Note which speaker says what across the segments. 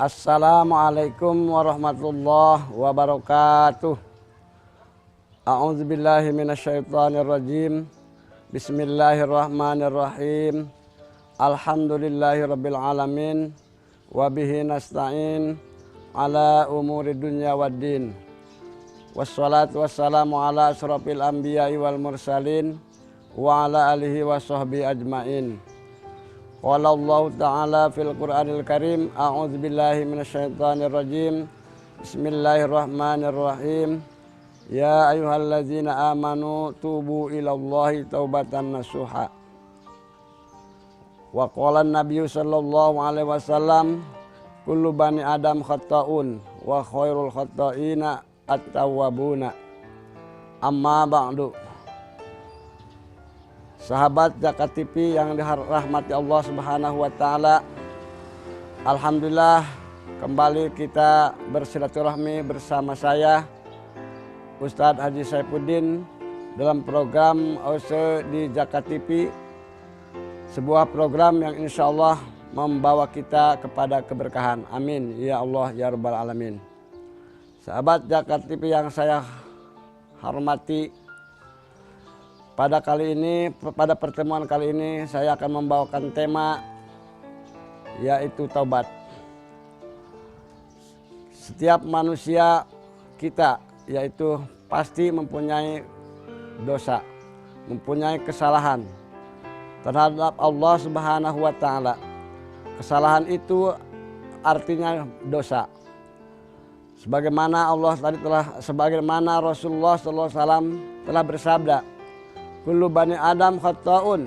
Speaker 1: Assalamualaikum warahmatullahi wabarakatuh. A'udzubillahi minasyaitonirrajim. Bismillahirrahmanirrahim. Alhamdulillahirabbil alamin wa bihi nasta'in ala umuri dunya waddin. Wassalatu wassalamu ala asrofil anbiya'i wal mursalin wa ala alihi wa sahbihi ajmain. Qala Allah ta'ala fil Qur'anil Karim, a'udzubillahi minasyaitonir rajim. Bismillahirrahmanirrahim. Ya ayyuhalladzina amanu tubu ilallahi taubatan nasuha. Wa qala an-nabiyyu sallallahu alaihi wasallam, kullu bani adam khata'un wa khairul khata'ina at-tawwabuna. Amma ba'du. Sahabat Zakat TV yang dirahmati Allah Subhanahu wa taala, alhamdulillah kembali kita bersilaturahmi bersama saya Ustadz Haji Saifuddin dalam program OSE di Zakat TV, sebuah program yang insya Allah membawa kita kepada keberkahan. Amin ya Allah ya Rabbal Alamin. Sahabat Zakat TV yang saya hormati, pada pertemuan kali ini saya akan membawakan tema yaitu taubat. Setiap manusia kita yaitu pasti mempunyai dosa, mempunyai kesalahan terhadap Allah Subhanahu wa taala. Kesalahan itu artinya dosa. Sebagaimana Rasulullah SAW telah bersabda, kullu bani adam khata'un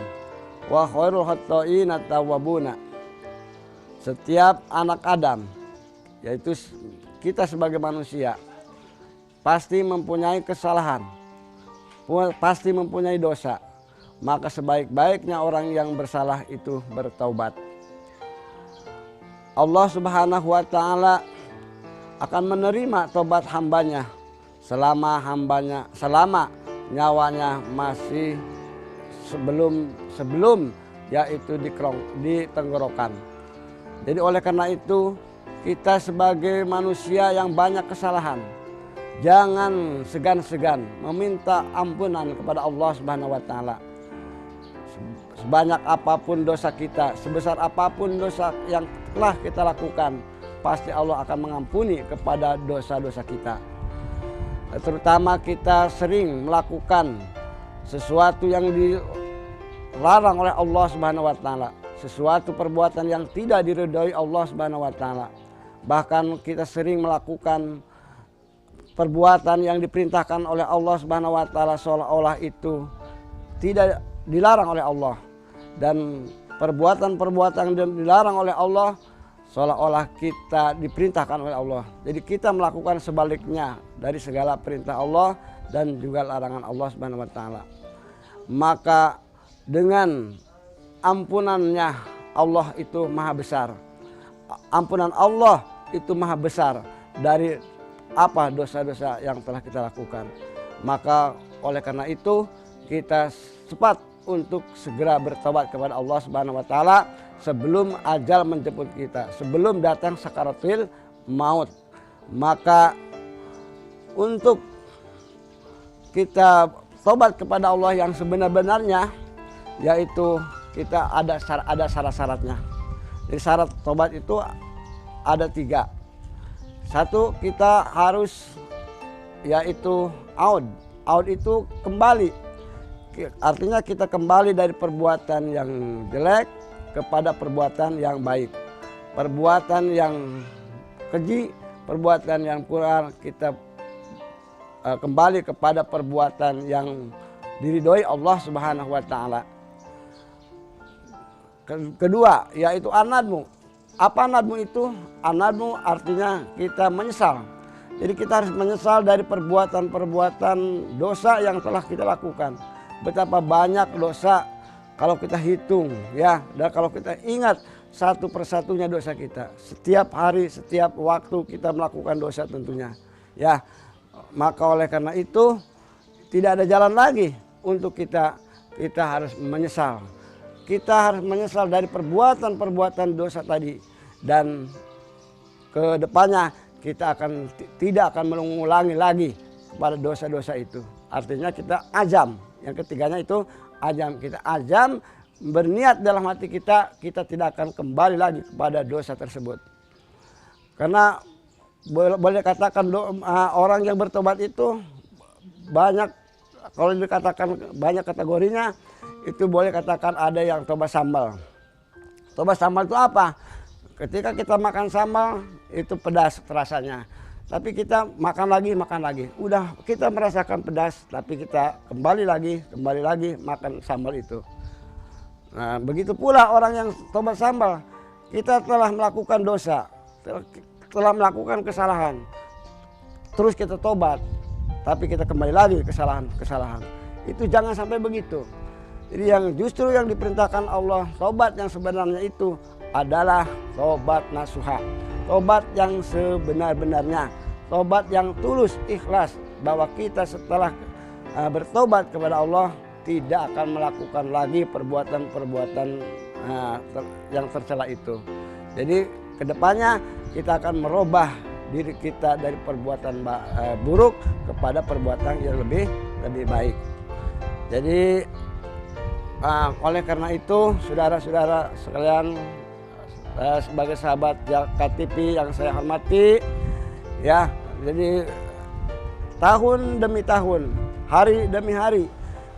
Speaker 1: wa khairul khata'ina at-tawwabuna. Setiap anak Adam, yaitu kita sebagai manusia, pasti mempunyai kesalahan, pasti mempunyai dosa. Maka sebaik-baiknya orang yang bersalah itu bertaubat. Allah Subhanahu wa taala akan menerima taubat hambanya selama nyawanya masih sebelum yaitu di tenggorokan. Jadi oleh karena itu kita sebagai manusia yang banyak kesalahan, jangan segan-segan meminta ampunan kepada Allah Subhanahu wa taala. Sebanyak apapun dosa kita, sebesar apapun dosa yang telah kita lakukan, pasti Allah akan mengampuni kepada dosa-dosa kita. Terutama kita sering melakukan sesuatu yang dilarang oleh Allah Subhanahu wa taala, sesuatu perbuatan yang tidak diridhoi Allah Subhanahu wa taala. Bahkan kita sering melakukan perbuatan yang diperintahkan oleh Allah Subhanahu wa taala seolah-olah itu tidak dilarang oleh Allah, dan perbuatan-perbuatan yang dilarang oleh Allah seolah-olah kita diperintahkan oleh Allah. Jadi kita melakukan sebaliknya dari segala perintah Allah dan juga larangan Allah Subhanahu wa taala. Maka dengan ampunannya Allah itu maha besar. Ampunan Allah itu maha besar dari apa dosa-dosa yang telah kita lakukan. Maka oleh karena itu kita cepat untuk segera bertobat kepada Allah Subhanahu wa taala sebelum ajal menjemput kita, sebelum datang sakaratul maut. Maka untuk kita tobat kepada Allah yang sebenar-benarnya, yaitu kita ada syarat-syaratnya. Jadi syarat tobat itu ada 3. Satu, kita harus yaitu aud. Aud itu kembali. Artinya kita kembali dari perbuatan yang jelek kepada perbuatan yang baik. Perbuatan yang keji, perbuatan yang kurang, kita kembali kepada perbuatan yang diridhoi Allah Subhanahu wa taala. Kedua, yaitu anadmu. Apa anadmu itu? Anadmu artinya kita menyesal. Jadi kita harus menyesal dari perbuatan-perbuatan dosa yang telah kita lakukan. Betapa banyak dosa kalau kita hitung ya, dan kalau kita ingat satu persatunya dosa kita. Setiap hari, setiap waktu kita melakukan dosa tentunya. Ya, maka oleh karena itu tidak ada jalan lagi untuk kita harus menyesal. Kita harus menyesal dari perbuatan-perbuatan dosa tadi. Dan ke depannya kita tidak akan mengulangi lagi pada dosa-dosa itu. Artinya kita azam. Yang ketiganya itu azam. Kita azam berniat dalam hati kita tidak akan kembali lagi kepada dosa tersebut. Karena boleh katakan orang yang bertobat itu banyak, kalau dikatakan banyak kategorinya, itu boleh katakan ada yang tobat sambal. Tobat sambal itu apa? Ketika kita makan sambal itu pedas rasanya. Tapi kita makan lagi. Udah kita merasakan pedas, tapi kita kembali lagi makan sambal itu. Nah, begitu pula orang yang tobat sambal. Kita telah melakukan dosa, telah melakukan kesalahan. Terus kita tobat, tapi kita kembali lagi kesalahan. Itu jangan sampai begitu. Jadi justru yang diperintahkan Allah, tobat yang sebenarnya itu adalah tobat nasuha. Tobat yang sebenar-benarnya, tobat yang tulus, ikhlas, bahwa kita setelah bertobat kepada Allah tidak akan melakukan lagi perbuatan-perbuatan yang tercela itu. Jadi kedepannya kita akan merubah diri kita dari perbuatan buruk kepada perbuatan yang lebih baik. Jadi oleh karena itu, saudara-saudara sekalian, sebagai sahabat Zakat TV yang saya hormati, ya, jadi tahun demi tahun, hari demi hari,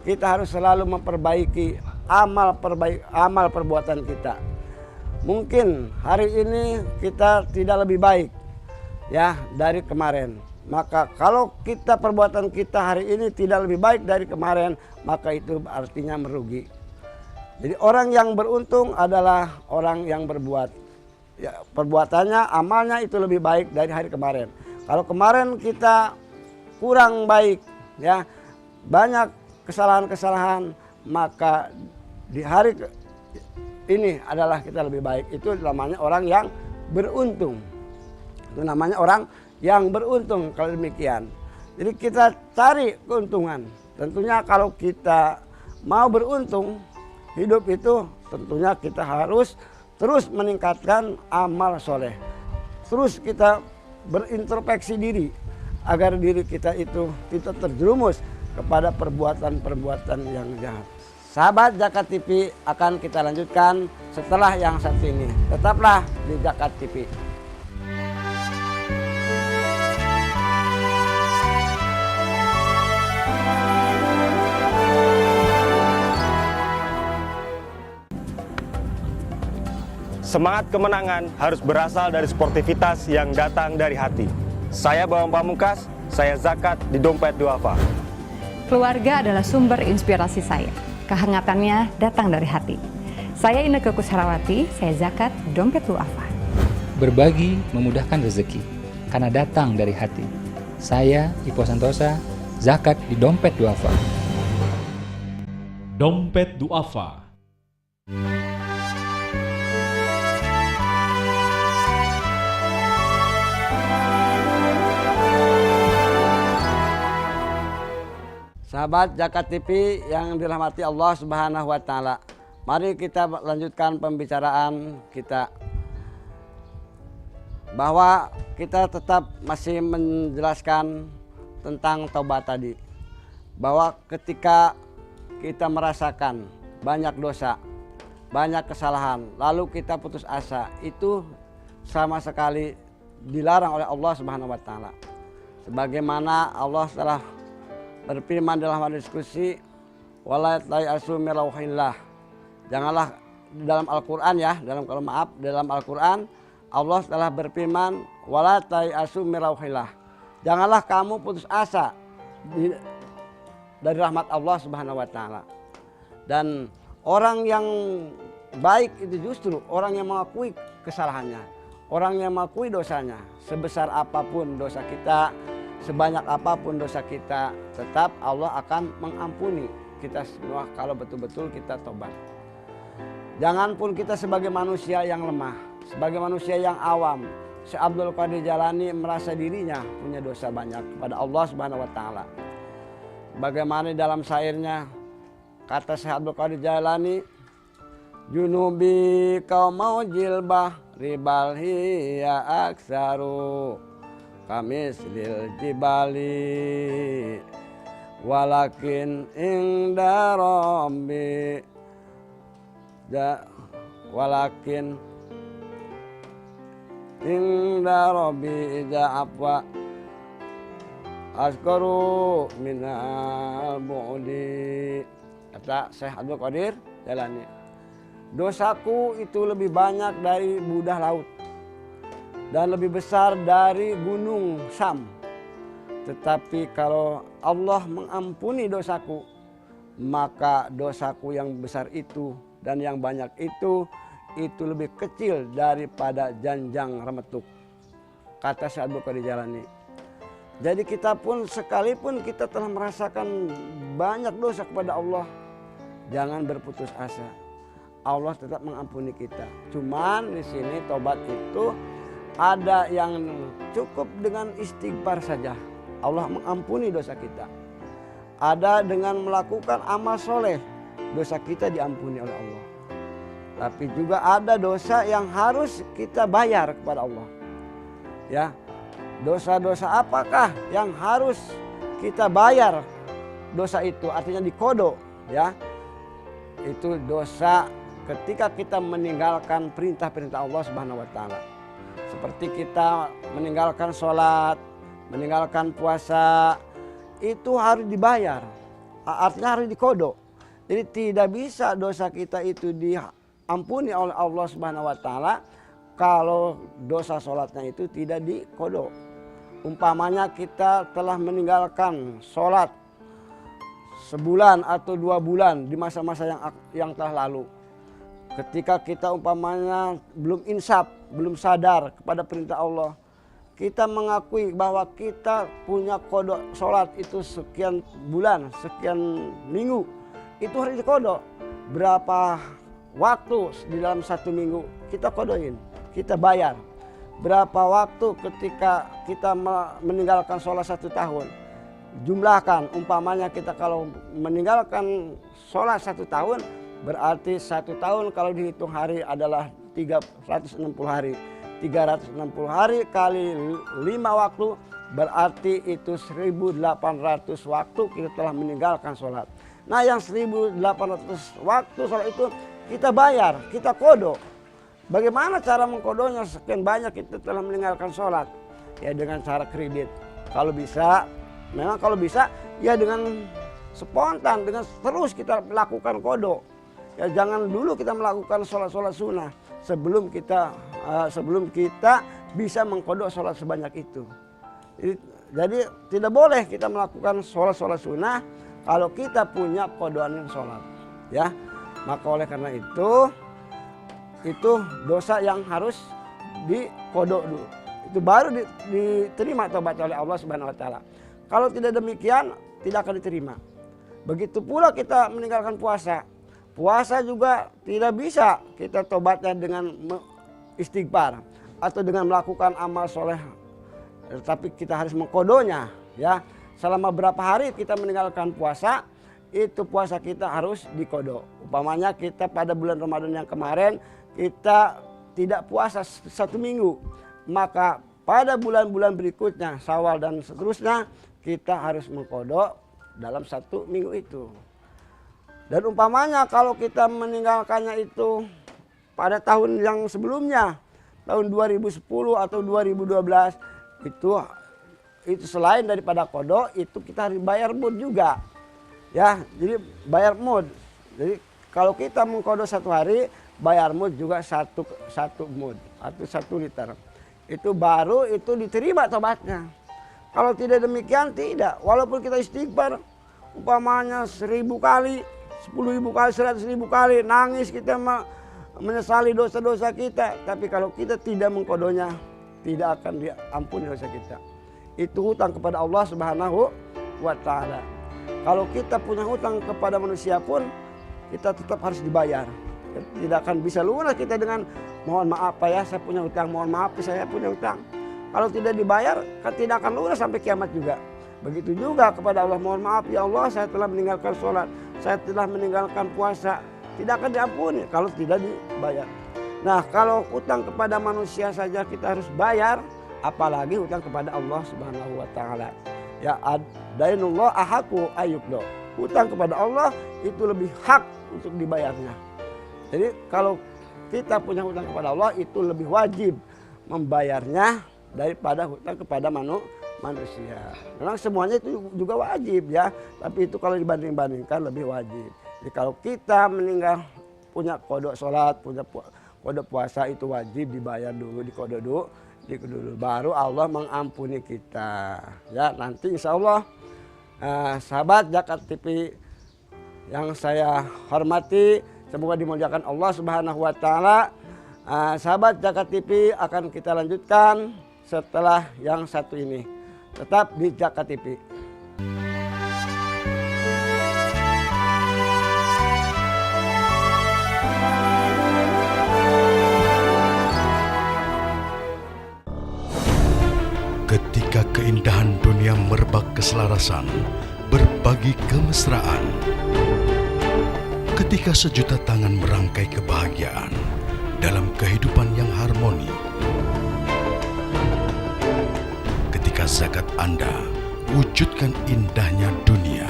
Speaker 1: kita harus selalu memperbaiki amal perbuatan kita. Mungkin hari ini kita tidak lebih baik, ya, dari kemarin. Maka kalau perbuatan kita hari ini tidak lebih baik dari kemarin, maka itu artinya merugi. Jadi orang yang beruntung adalah orang yang berbuat, ya, perbuatannya, amalnya itu lebih baik dari hari kemarin. Kalau kemarin kita kurang baik, ya, banyak kesalahan-kesalahan, maka di hari ini adalah kita lebih baik. Itu namanya orang yang beruntung. Itu namanya orang yang beruntung kalau demikian. Jadi kita cari keuntungan. Tentunya kalau kita mau beruntung, hidup itu tentunya kita harus terus meningkatkan amal soleh. Terus kita berintrospeksi diri agar diri kita itu tidak terjerumus kepada perbuatan-perbuatan yang jahat. Sahabat Zakat TV akan kita lanjutkan setelah yang satu ini. Tetaplah di Zakat TV.
Speaker 2: Semangat kemenangan harus berasal dari sportivitas yang datang dari hati. Saya Bawang Pamungkas, saya zakat di Dompet Duafa.
Speaker 3: Keluarga adalah sumber inspirasi saya. Kehangatannya datang dari hati. Saya Inneke Kusharawati, saya zakat di Dompet Duafa.
Speaker 4: Berbagi memudahkan rezeki, karena datang dari hati. Saya Ipo Santosa, zakat di Dompet Duafa.
Speaker 5: Dompet Duafa.
Speaker 1: Sahabat Zakat TV yang dirahmati Allah Subhanahu wa Ta'ala, mari kita lanjutkan pembicaraan kita, bahwa kita tetap masih menjelaskan tentang taubat tadi, bahwa ketika kita merasakan banyak dosa, banyak kesalahan, lalu kita putus asa, itu sama sekali dilarang oleh Allah Subhanahu wa Ta'ala. Sebagaimana Allah telah berfirman dalam hadis qudsi, wala tayasu min rauhillah. Janganlah, dalam Al-Qur'an, ya, dalam Al-Qur'an Allah telah berfirman, wala tayasu min rauhillah. Janganlah kamu putus asa dari rahmat Allah Subhanahu wa Ta'ala. Dan orang yang baik itu justru orang yang mengakui kesalahannya, orang yang mengakui dosanya. Sebesar apapun dosa kita, sebanyak apapun dosa kita, tetap Allah akan mengampuni kita semua kalau betul-betul kita tobat. Jangan pun kita sebagai manusia yang lemah, sebagai manusia yang awam, Syekh Abdul Qadir Jailani merasa dirinya punya dosa banyak kepada Allah Subhanahu wa Ta'ala. Bagaimana dalam syairnya, kata Syekh Abdul Qadir Jailani, junubi kau mau jilbah ribal hiya aksaru kamislil jibali walakin inda rabbi walakin inda rabbi idza afwa askaru minal bu'di. Kata Syekh Abdul Qadir Jalani, dosaku itu lebih banyak dari budah laut dan lebih besar dari gunung Sam. Tetapi kalau Allah mengampuni dosaku, maka dosaku yang besar itu dan yang banyak itu lebih kecil daripada janjang remetuk. Kata Syekh Abdul Qadir Jalani. Jadi kita pun sekalipun kita telah merasakan banyak dosa kepada Allah, jangan berputus asa. Allah tetap mengampuni kita. Cuman di sini tobat itu ada yang cukup dengan istighfar saja, Allah mengampuni dosa kita. Ada dengan melakukan amal soleh, dosa kita diampuni oleh Allah. Tapi juga ada dosa yang harus kita bayar kepada Allah. Ya, dosa-dosa apakah yang harus kita bayar? Dosa itu artinya dikodok, ya. Itu dosa ketika kita meninggalkan perintah-perintah Allah Subhanahu wa taala. Seperti kita meninggalkan sholat, meninggalkan puasa, itu harus dibayar. Artinya harus dikodok. Jadi tidak bisa dosa kita itu diampuni oleh Allah Subhanahu wa taala kalau dosa sholatnya itu tidak dikodok. Umpamanya kita telah meninggalkan sholat sebulan atau 2 bulan di masa-masa yang telah lalu. Ketika kita umpamanya belum insaf, belum sadar kepada perintah Allah, kita mengakui bahwa kita punya kodok sholat itu sekian bulan, sekian minggu, itu harus dikodok. Berapa waktu di dalam 1 minggu kita kodokin, kita bayar. Berapa waktu ketika kita meninggalkan sholat 1 tahun. Jumlahkan, umpamanya kita kalau meninggalkan sholat 1 tahun, berarti 1 tahun kalau dihitung hari adalah 360 hari. 360 hari kali 5 waktu berarti itu 1800 waktu kita telah meninggalkan sholat. Nah yang 1800 waktu sholat itu kita bayar, kita kodok. Bagaimana cara mengkodonya? Sekian banyak kita telah meninggalkan sholat. Ya dengan cara kredit. Kalau bisa, memang kalau bisa ya dengan spontan, dengan terus kita lakukan kodok. Ya jangan dulu kita melakukan sholat-sholat sunnah sebelum kita bisa mengkodok sholat sebanyak itu. Jadi tidak boleh kita melakukan sholat-sholat sunnah kalau kita punya kodokan sholat. Ya, maka oleh karena itu dosa yang harus dikodok dulu. Itu baru diterima tobat oleh Allah Subhanahu wa taala. Kalau tidak demikian tidak akan diterima. Begitu pula kita meninggalkan puasa. Puasa juga tidak bisa kita tobatnya dengan istighfar atau dengan melakukan amal soleh. Tapi kita harus mengkodonya, ya. Selama berapa hari kita meninggalkan puasa, itu puasa kita harus dikodok. Umpamanya kita pada bulan Ramadan yang kemarin kita tidak puasa 1 minggu, maka pada bulan-bulan berikutnya Syawal dan seterusnya kita harus mengkodok dalam 1 minggu itu. Dan umpamanya kalau kita meninggalkannya itu pada tahun yang sebelumnya, tahun 2010 atau 2012, itu selain daripada kodok, itu kita harus bayar mud juga. Ya, jadi bayar mud. Jadi kalau kita mengkodok 1 hari, bayar mud juga satu mud atau 1 liter. Itu baru itu diterima tobatnya. Kalau tidak demikian tidak. Walaupun kita istighfar umpamanya 1000 kali, 10.000 kali, 100.000 kali, nangis kita menyesali dosa-dosa kita. Tapi kalau kita tidak mengkodonya, tidak akan diampuni dosa kita. Itu hutang kepada Allah Subhanahu wa taala. Kalau kita punya hutang kepada manusia pun, kita tetap harus dibayar. Tidak akan bisa lunas kita dengan mohon maaf Pak ya, saya punya hutang, mohon maaf saya punya hutang. Kalau tidak dibayar, kan tidak akan lunas sampai kiamat juga. Begitu juga kepada Allah, mohon maaf ya Allah, saya telah meninggalkan sholat, saya telah meninggalkan puasa, tidak akan diampuni kalau tidak dibayar. Nah, kalau utang kepada manusia saja kita harus bayar, apalagi utang kepada Allah Subhanahu wa taala. Ya, dainullah ahaqu ayyuqda. Utang kepada Allah itu lebih hak untuk dibayarnya. Jadi kalau kita punya hutang kepada Allah itu lebih wajib membayarnya daripada hutang kepada manusia. Memang semuanya itu juga wajib ya, tapi itu kalau dibanding-bandingkan lebih wajib. Jadi kalau kita meninggal punya kodok sholat, punya kodok puasa itu wajib dibayar dulu, dikodok dulu, baru Allah mengampuni kita. Ya, nanti insya Allah sahabat Zakat TV yang saya hormati, semoga dimuliakan Allah Subhanahu wa taala. Sahabat Zakat TV akan kita lanjutkan setelah yang satu ini. Tetap di Zakat TV.
Speaker 5: Ketika keindahan dunia merebak keselarasan, berbagi kemesraan. Ketika sejuta tangan merangkai kebahagiaan dalam kehidupan yang harmoni. Ketika zakat Anda wujudkan indahnya dunia.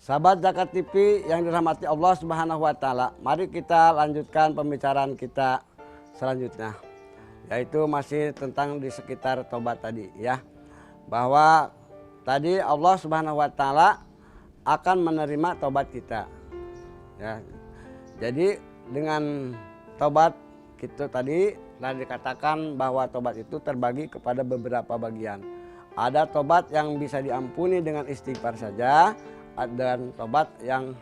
Speaker 1: Sahabat Zakat TV yang dirahmati Allah Subhanahu wa taala, mari kita lanjutkan pembicaraan kita selanjutnya. Yaitu masih tentang di sekitar tobat tadi ya. Bahwa tadi Allah Subhanahu wa taala akan menerima tobat kita. Ya. Jadi dengan tobat kita tadi telah dikatakan bahwa tobat itu terbagi kepada beberapa bagian. Ada tobat yang bisa diampuni dengan istighfar saja, dan tobat yang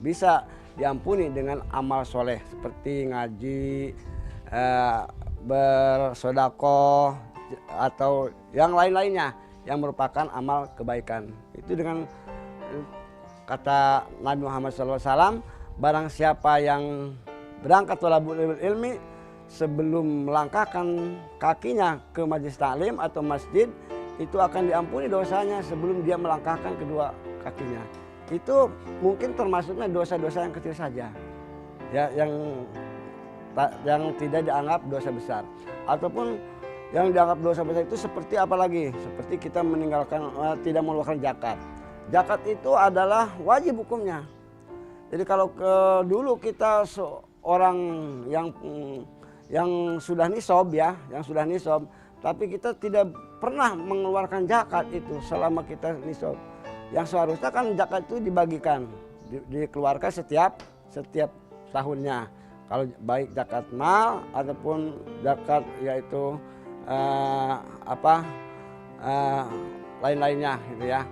Speaker 1: bisa diampuni dengan amal soleh seperti ngaji, bersedekah atau yang lain-lainnya yang merupakan amal kebaikan. Itu dengan kata Nabi Muhammad SAW, barang siapa yang berangkat thalabul ilmi sebelum melangkahkan kakinya ke majelis taklim atau masjid, itu akan diampuni dosanya sebelum dia melangkahkan kedua kakinya. Itu mungkin termasuknya dosa-dosa yang kecil saja ya, yang tidak dianggap dosa besar. Ataupun yang dianggap dosa besar itu seperti apa lagi? Seperti kita meninggalkan tidak mengeluarkan zakat. Zakat itu adalah wajib hukumnya. Jadi kalau dulu kita seorang yang sudah nisab ya, yang sudah nisab, tapi kita tidak pernah mengeluarkan zakat itu selama kita nisab. Yang seharusnya kan zakat itu dibagikan, dikeluarkan setiap tahunnya. Kalau baik zakat mal ataupun zakat yaitu lain-lainnya gitu ya.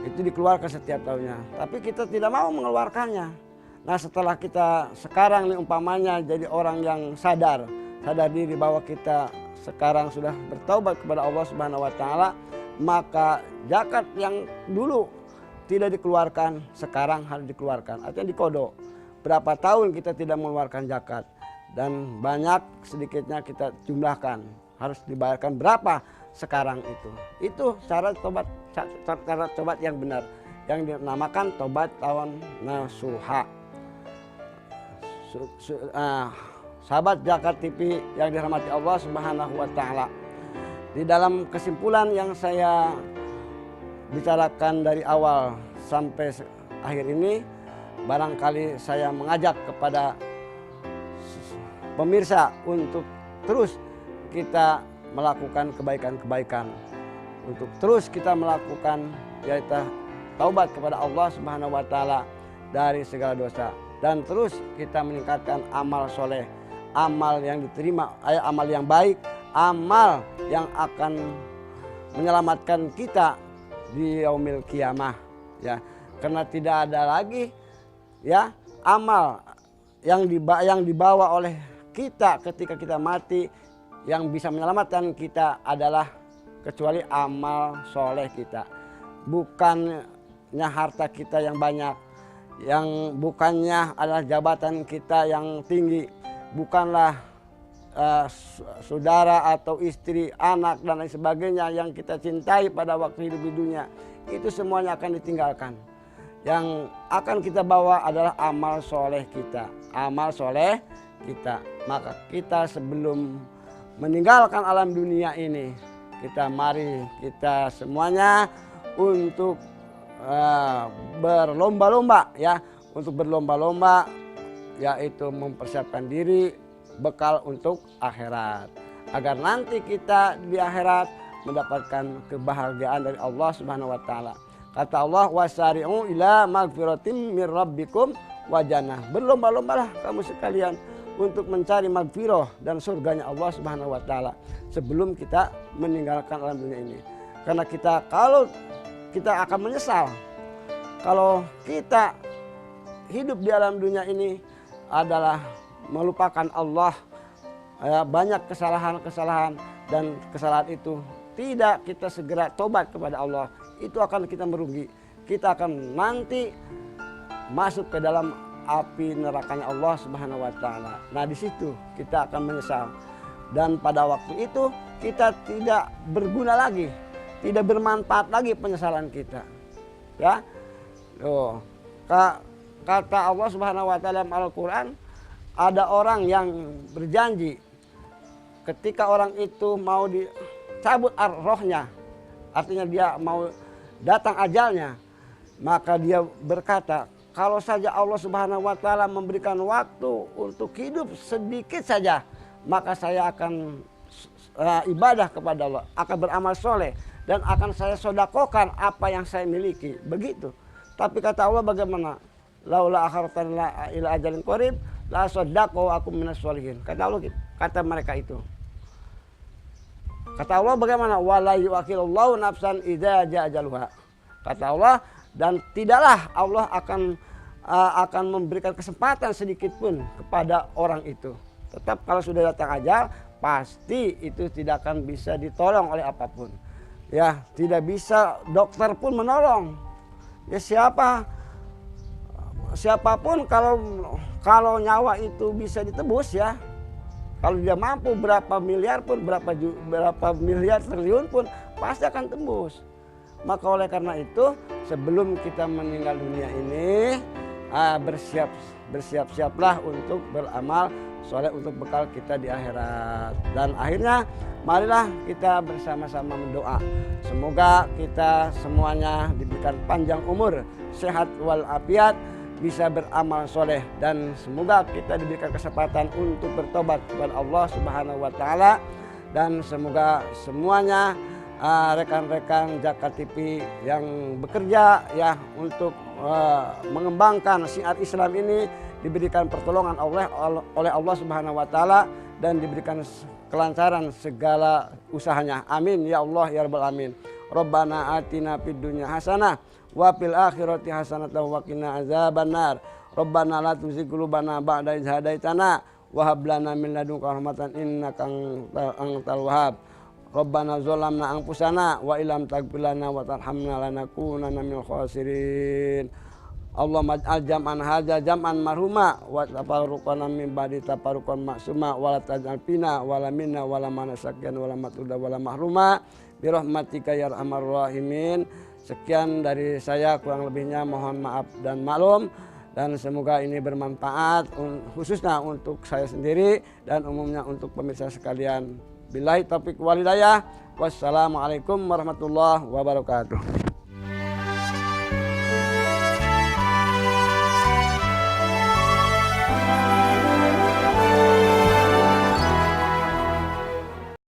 Speaker 1: Itu dikeluarkan setiap tahunnya. Tapi kita tidak mau mengeluarkannya. Nah, setelah kita sekarang nih umpamanya jadi orang yang sadar diri bahwa kita sekarang sudah bertaubat kepada Allah Subhanahu wa taala, maka zakat yang dulu tidak dikeluarkan sekarang harus dikeluarkan, artinya dikodok. Berapa tahun kita tidak mengeluarkan zakat dan banyak sedikitnya kita jumlahkan, harus dibayarkan berapa sekarang itu. Itu cara tobat yang benar yang dinamakan tobat tahun nasuha. Sahabat Zakat TV yang dirahmati Allah Subhanahu wa taala. Di dalam kesimpulan yang saya bicarakan dari awal sampai akhir ini, barangkali saya mengajak kepada pemirsa untuk terus kita melakukan kebaikan-kebaikan, untuk terus kita melakukan yaitu taubat kepada Allah Subhanahu wa taala dari segala dosa, dan terus kita meningkatkan amal soleh, amal yang diterima, amal yang baik, amal yang akan menyelamatkan kita di yaumil kiamah ya, karena tidak ada lagi ya amal yang dibawa oleh kita ketika kita mati yang bisa menyelamatkan kita adalah kecuali amal soleh kita, bukannya harta kita yang banyak, yang bukannya adalah jabatan kita yang tinggi, bukanlah saudara atau istri, anak dan lain sebagainya yang kita cintai pada waktu hidup di dunia. Itu semuanya akan ditinggalkan. Yang akan kita bawa adalah amal soleh kita. Amal soleh kita. Maka kita sebelum meninggalkan alam dunia ini, mari kita semuanya untuk berlomba-lomba ya. Untuk berlomba-lomba yaitu mempersiapkan diri bekal untuk akhirat, agar nanti kita di akhirat mendapatkan kebahagiaan dari Allah Subhanahu wa taala. Kata Allah, wasari'u ila magfiratim mir rabbikum wa jannah. Berlomba-lombalah kamu sekalian untuk mencari magfirah dan surganya Allah Subhanahu wa taala sebelum kita meninggalkan alam dunia ini. Karena kalau kita akan menyesal kalau kita hidup di alam dunia ini adalah melupakan Allah, banyak kesalahan-kesalahan, dan kesalahan itu tidak kita segera tobat kepada Allah, itu akan kita merugi. Kita akan nanti masuk ke dalam api nerakanya Allah Subhanahu wa taala. Nah, di situ kita akan menyesal. Dan pada waktu itu kita tidak berguna lagi, tidak bermanfaat lagi penyesalan kita. Ya. Kata Allah Subhanahu wa taala dalam Al-Qur'an, ada orang yang berjanji ketika orang itu mau dicabut rohnya, artinya dia mau datang ajalnya, maka dia berkata, kalau saja Allah Subhanahu wa taala memberikan waktu untuk hidup sedikit saja, maka saya akan ibadah kepada Allah, akan beramal soleh, dan akan saya sodakokan apa yang saya miliki. Begitu. Tapi kata Allah bagaimana? Laula akhartani ila ajalin qarib la sodakoh aku minas sholihin. Kata Allah, kata mereka itu. Kata Allah bagaimana? Wala yu'akhirullahu nafsan idza jaa ajaluha. Kata Allah, dan tidaklah Allah akan memberikan kesempatan sedikit pun kepada orang itu. Tetap kalau sudah datang ajal, pasti itu tidak akan bisa ditolong oleh apapun. Ya, tidak bisa dokter pun menolong. Ya siapapun kalau nyawa itu bisa ditebus ya. Kalau dia mampu berapa miliar pun, berapa miliar triliun pun pasti akan tembus. Maka oleh karena itu sebelum kita meninggal dunia ini bersiap-siaplah untuk beramal soleh untuk bekal kita di akhirat. Dan akhirnya marilah kita bersama-sama mendoa. Semoga kita semuanya diberikan panjang umur, sehat walafiat, bisa beramal soleh, dan semoga kita diberikan kesempatan untuk bertobat kepada Allah Subhanahu wa taala. Dan semoga semuanya rekan-rekan Zakat TV yang bekerja ya untuk mengembangkan syiar Islam ini diberikan pertolongan oleh Allah Subhanahu wa taala dan diberikan kelancaran segala usahanya. Amin ya Allah ya rabbal alamin. Rabbana atina fid dunya hasanah wa fil akhirati hasanatan wa qina azabannar. Rabbana la tuzigh qulubana ba'da idh hadaitana wa hab lana min ladunka rahmatan innaka antal wahhab. Rabbana zalamna anfusana wa illam taghfir lana wa tarhamna lanakunanna minal khasirin. Allahumma ij'al jam'an hadza jam'an marhuma wa tafarruqana min ba'di tafarruqan ma'suma wa la taj'al fina wa la minna wa la manasakyan wa la matuda wa la mahruma bi rahmatika ya arhamar rahimin. Sekian dari saya, kurang lebihnya mohon maaf dan maklum, dan semoga ini bermanfaat khususnya untuk saya sendiri dan umumnya untuk pemirsa sekalian. Billahi taufiq wal hidayah. Wassalamualaikum warahmatullahi wabarakatuh.